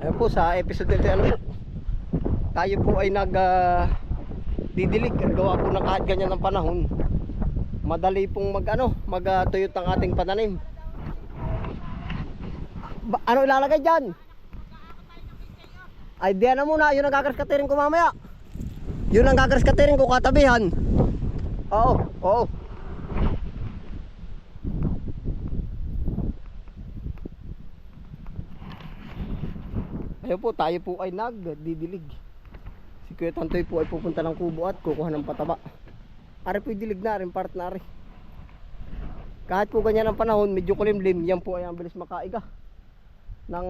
Ayun po sa episode nito, ano po, tayo po ay didilig at gawa po ng kahit ganyan ng panahon. Madali pong magtuyot ang ating pananim. Ano ilalagay dyan? Ay diyan na muna, yun ang gagraskatirin ko mamaya. Yun ang gagraskatirin ko katabihan. Oo, oo. Ayun po, tayo po ay nagdidilig. Si Kuya Tantoy po ay pupunta ng kubo at kukuha ng pataba. Ari po dilig na rin, part na rin. Kahit po ganyan ang panahon, medyo kulimlim, yan po ay ang bilis makaiga ng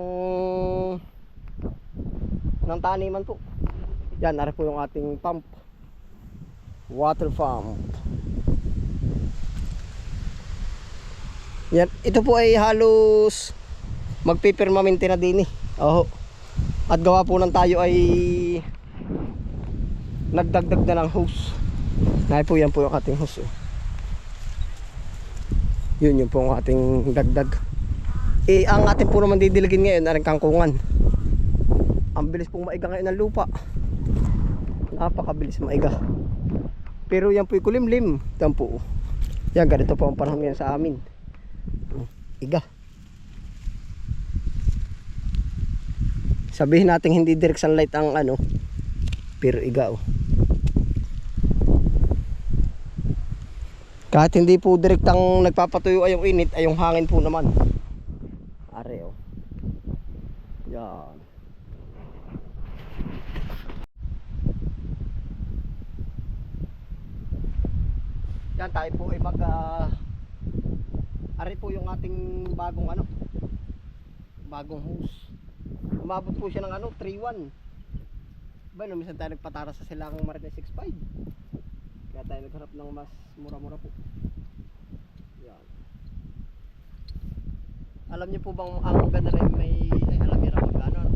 taniman po. Yan, ari po yung ating pump. Water pump. Yan, ito po ay halos magpipirmamente na din eh. Oh. At gawa po ng tayo ay nagdagdag na ng hose. Nay po, yan po yung ating hose. Yun yung po ang ating dagdag. Ang ating po naman didiligin ngayon ay kangkungan. Ang bilis pong maiga ngayon ng lupa. Napakabilis maiga. Pero yan po yung kulimlim. Yan po. Yan, ganito po ang panahon yan sa amin. Iga. Sabihin natin hindi direct sunlight ang pero iga oh. Kahit hindi po direct ang nagpapatuyo ay yung init, ay yung hangin po naman. Are oh. Yan. Yan, tayo po ay are po yung ating bagong bagong hose. Umabot po siya ng 3.1. Ba, minsan tayo nagpatara sa silangang Marines 6.5. Kaya tayo nagharap ng mas mura-mura po. Yan. Alam niyo po bang ang ganda rin may alam niyo na magkano?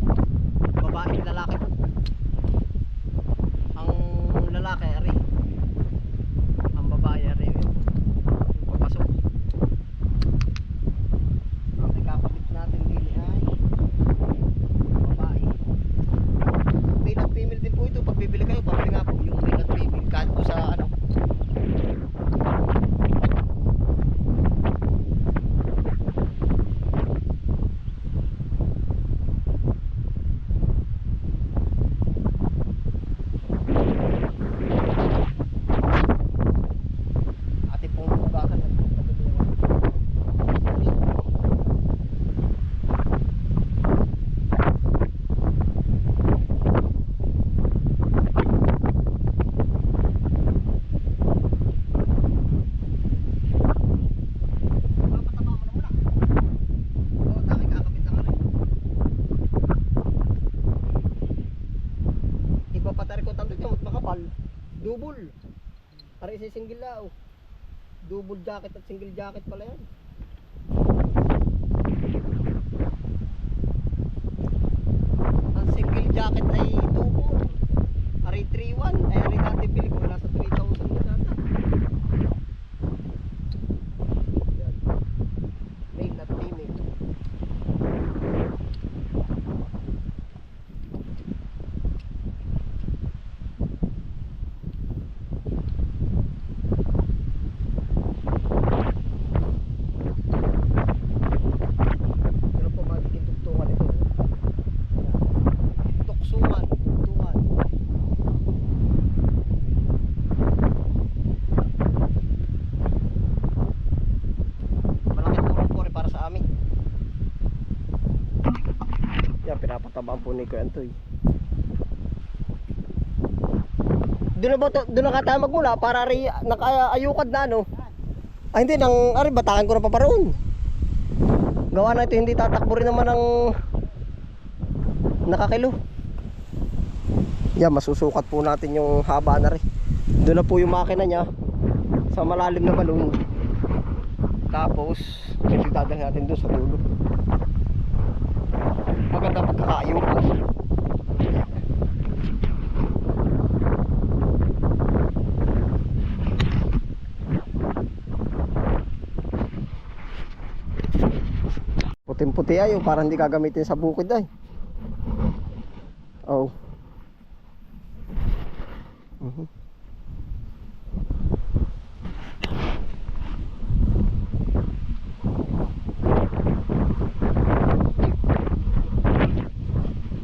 Babae lalaki po. Ang lalaki ari. Ang babae ari yung papasok. Ang ikakabit natin dili ay babae. Male at female din po ito. Pag bibili kayo, pabili nga po yung male at female. Kahit po sa ating pong hugasan. Ipapatari ko tanto dyan, makapal. Double. Para isa single lao. Double jacket at single jacket pala yan. Ang single jacket ay 2.4. Ari 3.1. Ay ari natin bili ko. Nasa 3,000 na data. Yan. Male at female. Pinapatabaan po ni Kuya Antoy. Doon na katamag mula para nakaayukad na Ay hindi, ari batakan ko na pa paroon. Gawa na ito, hindi tatakbo rin naman ng nakakilo. Yan, masusukat po natin yung haba na rin. Doon na po yung makina niya sa malalim na balon. Tapos dadalhin natin doon sa dulo. Maganda pagkakaayukan. Puting-puti ayo para hindi gagamitin sa bukid ay. Oh. Mhm.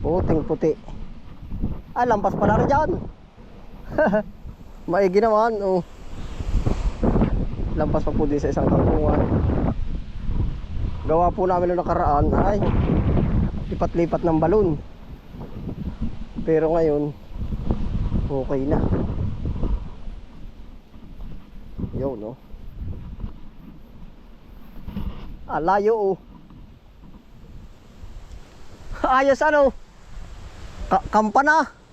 Puting puti. Ah, lampas pala rin dyan. Maigi naman. Oh. Lampas pa po din sa isang kangkungan. Gawa po namin noong nakaraan ay lipat-lipat ng balon. Pero ngayon okay na. Yo no. Ah, layo oh. Ayos ano. Kampana.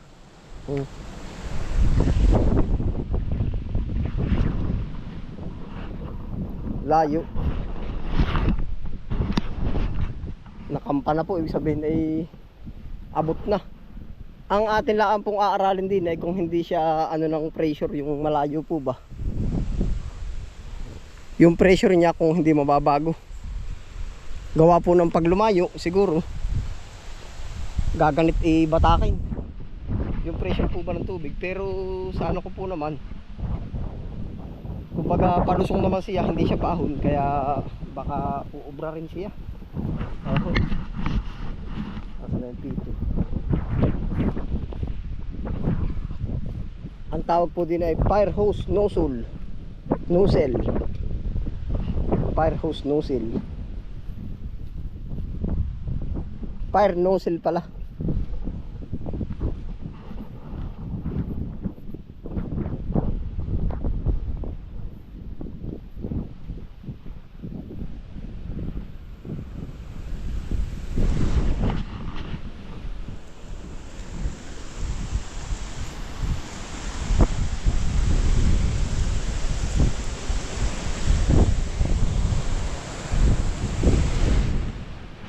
Layo. Nakampana po, ibig sabihin ay abot na. Ang atin lang pong aaralin din ay kung hindi siya ano ng pressure, yung malayo po ba. Yung pressure niya kung hindi mababago. Gawa po ng pag lumayo, siguro gaganit ibatakin yung pressure po ba ng tubig. Pero sa ano ko po naman, kumbaga palusong naman siya, hindi siya paahon, kaya baka uubra rin siya. Okay. Asa na yung pito. Ang tawag po din ay fire hose nozzle. Fire hose nozzle. Fire nozzle pala.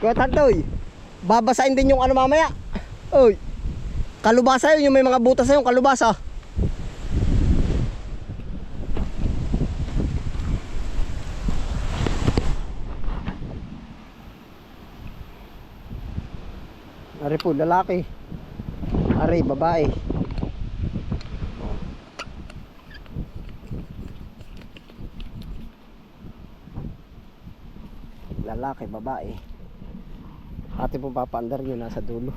Kuya Tantoy, babasain din yung ano mamaya. Oy, kalubasa yun, yung may mga butas na yung kalubasa. Ari po, lalaki. Ari, babae. Lalaki, babae. Atin pong papaandar yun nasa dulo.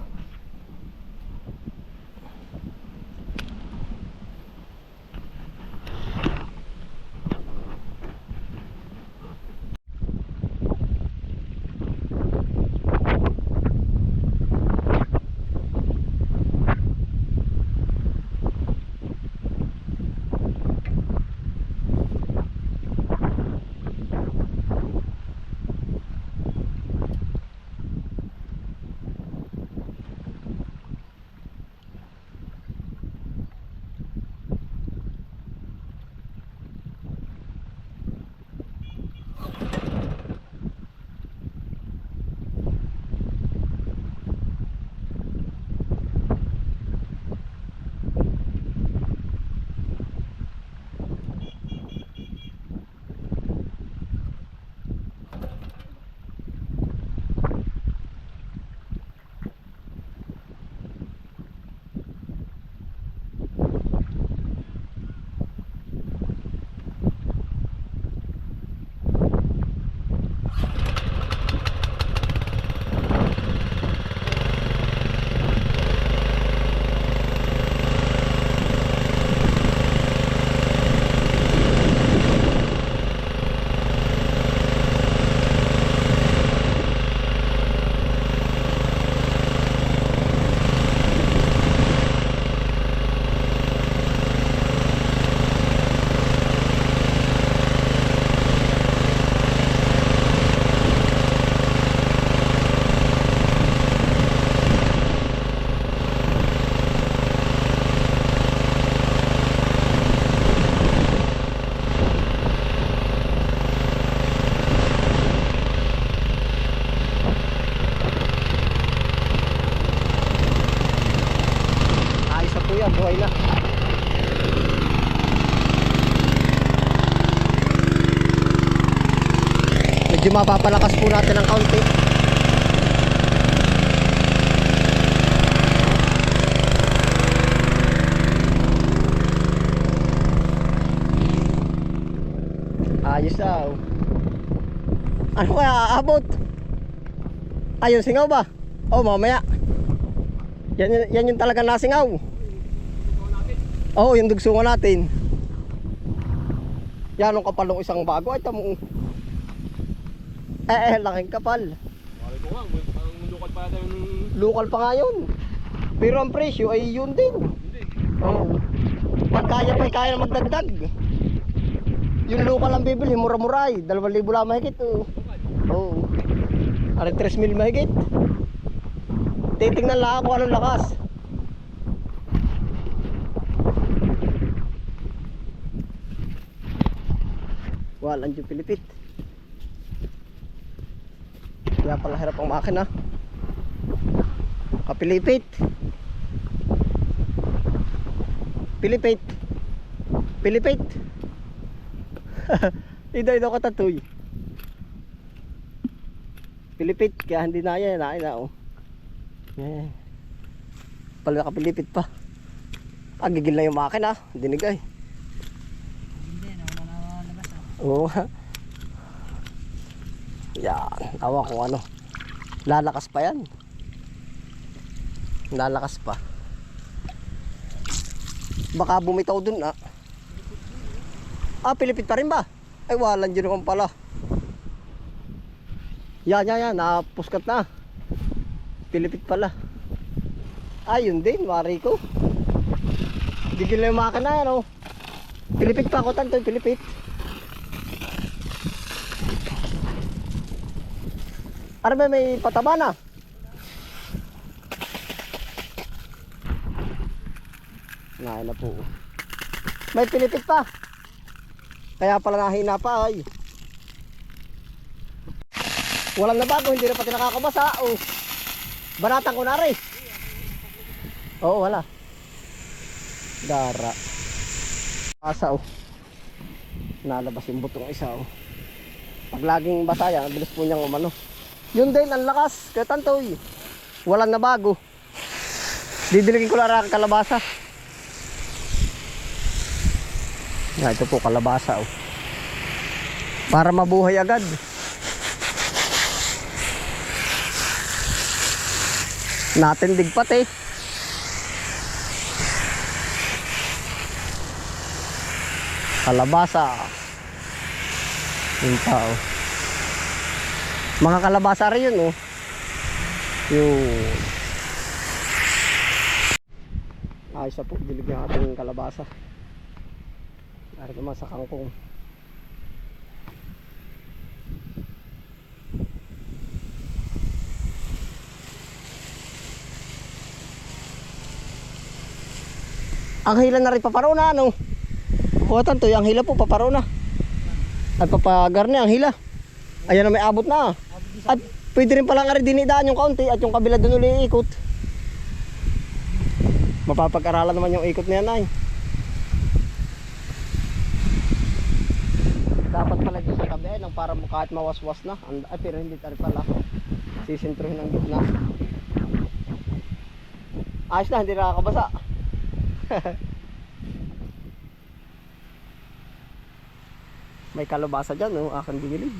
buhay na. Medyo mapapalakas po natin ng kaunti. Ano kaya aabot? Ayun, singaw ba? Oh, mamaya. Yan yung talaga nasingaw. Oo, yung dugsungan natin. Yan ang kapal ng isang bago. Ay, tamo. Laking kapal. Mali ko nga, ang lokal pa yata yung... Local pa nga yun. Pero ang presyo ay yun din. Hindi. Oo. Pag kaya pa, kaya na magdagdag. Yung local ang bibili, mura-muray. 2,000 lang mahigit. Oo. Ari 3,000 mahigit. Titingnan lang ako anong lakas. Walang yung pilipit. Kaya pala hirap ang makina. Kapilipit. Pilipit. Pilipit. Ida ko tatoy. Pilipit kaya hindi na yan, oh. Yeah. Pala nakapilipit pa. Gigil na yung makina, dinig ay. Hindi, nakalabas Oo. Yan, tawa ko ano. Lalakas pa yan. Lalakas pa. Baka bumitaw dun pilipit pa rin ba? Ay walang dyan naman pala. Yan, napuskat na. Pilipit pala. Ayun din, wari ko. Gigil na yung makina yan, oh. Pilipit pa ako, tanto pilipit. Ano ba, may pataba na? Ngayon na po. May pilipit pa. Kaya pala nahina pa ay. Walang nabago, hindi na pati nakakabasa. Oh. Banatan ko na rin. Oo, wala. Gara. Asa oh. Nalabas yung butong isa oh. Pag laging basa yan, bilis po niyang umano. Yun din, ang lakas. Kaya tantoy. Walang nabago. Didiligin ko lang ang kalabasa. Ito po kalabasa oh. Para mabuhay agad. Natindig pati. Kalabasa. Yung tao. Mga kalabasa rin yun oh. Yun. Ayos na po, dilig na ating kalabasa. Dari naman sa kangkong. Ang hila na rin paparaw na ano. O tanto, ang hila po paparaw na. At papagar na ang hila. Ayan na may abot na. At pwede rin palang rin dinidaan yung kaunti at yung kabila doon uli ikot. Mapapag-aralan naman yung ikot na yan ay. Dapat pala dito sa tabi ay lang para kahit mawaswas na. Ay pero hindi tayo pala. Sisintruhin ang gitna. Ayos na, hindi nakakabasa. May kalabasa dyan, no? Aking binilig.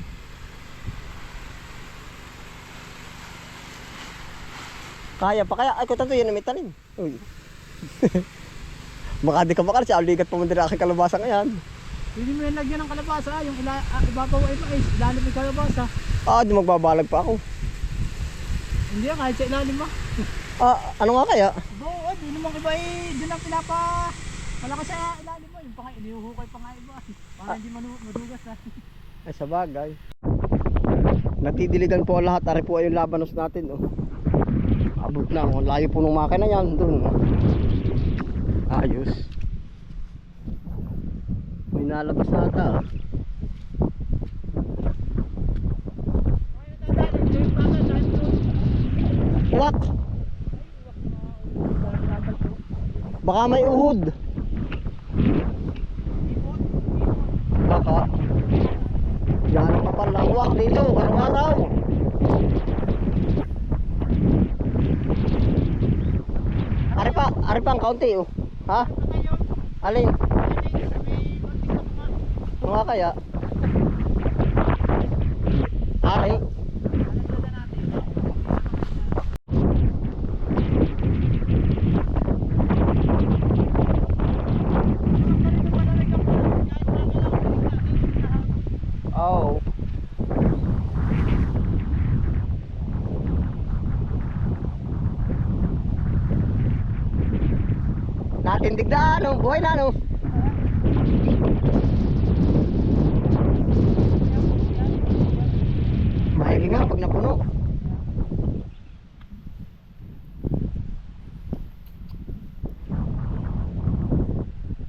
Kaya pa kaya? Ay, kutanto yan na may tanim. Uy. Baka di ka makal siya. Aligat pa man din aking kalabasa ngayon. Hindi mo yung lagyan ng kalabasa, yung ibabaw ay pa is, ilalim yung kalabasa. Di magbabalag pa ako. Hindi yan, kahit sa ilalim mo. Ano nga kaya? Oo, di naman iba eh, doon ang malakas sa ilalim mo, yung inihuhukay pa nga iba. Para hindi madugas ha. Ay, sa bagay. Natidiligan po ang lahat. Ari po ay yung labanos natin, oh. Abot na, oh. Layo po ng makina yan, doon. Ayos. May nalabas na ata. What? Baka may uhod. Baka. Yan ang kapal ng uwak dito, araw-araw. Ari pa ang kaunti oh. Ha? Alin? Mga kaya? Tindig na ano, buhay na ano. Mahigi nga pag napuno.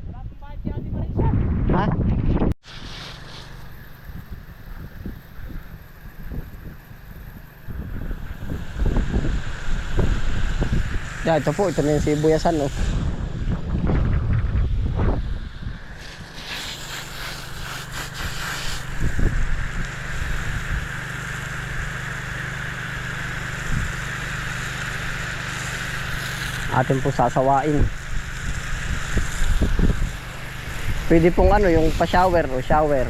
Wala pang bakit si Ate Marisa. Ha? Yeah, ito po, ito na yung sibuyasan, no. Atin po sasawain. Pwede pong ano, yung pa-shower o shower.